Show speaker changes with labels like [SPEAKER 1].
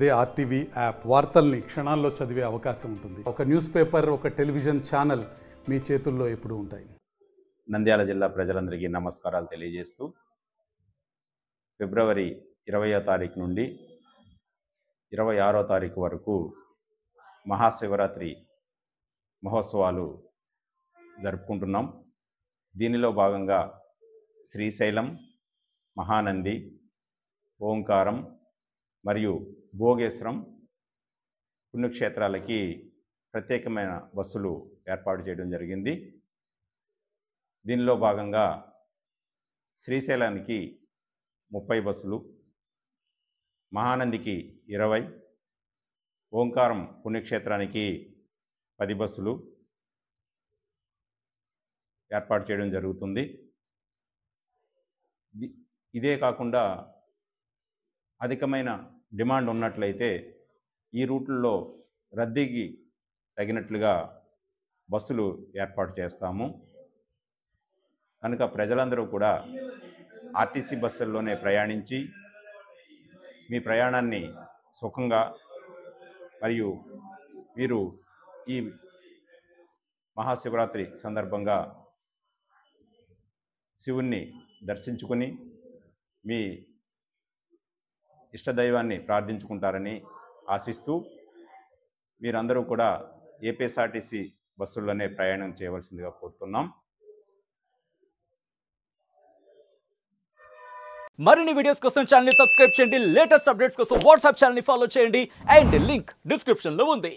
[SPEAKER 1] అదే RTV app వార్తల్ని క్షణాల్లో చదివే అవకాశం ఉంటుంది. ఒక న్యూస్ పేపర్, ఒక టెలివిజన్ ఛానల్ మీ చేతుల్లో ఎప్పుడూ ఉంటాయి.
[SPEAKER 2] నంద్యాల జిల్లా ప్రజలందరికీ నమస్కారాలు తెలియజేస్తూ ఫిబ్రవరి 20వ తారీఖు నుండి 26వ తారీఖు వరకు మహాశివరాత్రి మహోత్సవాలు జరుపుకుంటున్నాం. దీనిలో భాగంగా శ్రీశైలం, మహానంది, ఓంకారం మరియు భోగేశ్వరం పుణ్యక్షేత్రాలకి ప్రత్యేకమైన బస్సులు ఏర్పాటు చేయడం జరిగింది. దీనిలో భాగంగా శ్రీశైలానికి 30 బస్సులు, మహానందికి 20, ఓంకారం పుణ్యక్షేత్రానికి 10 బస్సులు ఏర్పాటు చేయడం జరుగుతుంది. ఇదే కాకుండా అధికమైన డిమాండ్ ఉన్నట్లయితే ఈ రూట్లలో రద్దీకి తగినట్లుగా బస్సులు ఏర్పాటు చేస్తాము. కనుక ప్రజలందరూ కూడా ఆర్టీసీ బస్సుల్లోనే ప్రయాణించి మీ ప్రయాణాన్ని సుఖంగా మరియు మీరు ఈ మహాశివరాత్రి సందర్భంగా శివుణ్ణి దర్శించుకొని మీ ఇష్టదైవాన్ని ప్రార్థించుకుంటారని ఆశిస్తూ మీరందరూ కూడా ఏపీఎస్ఆర్టీసీ బస్సుల్లోనే ప్రయాణం చేయవలసిందిగా కోరుతున్నాం.
[SPEAKER 3] మరిన్ని వీడియోస్ కోసం ఛానల్ ని సబ్స్క్రైబ్ చేయండి. లేటెస్ట్ అప్డేట్స్ కోసం వాట్సాప్ ఛానల్ ని ఫాలో చేయండి. అండ్ లింక్ డిస్క్రిప్షన్ లో ఉంది.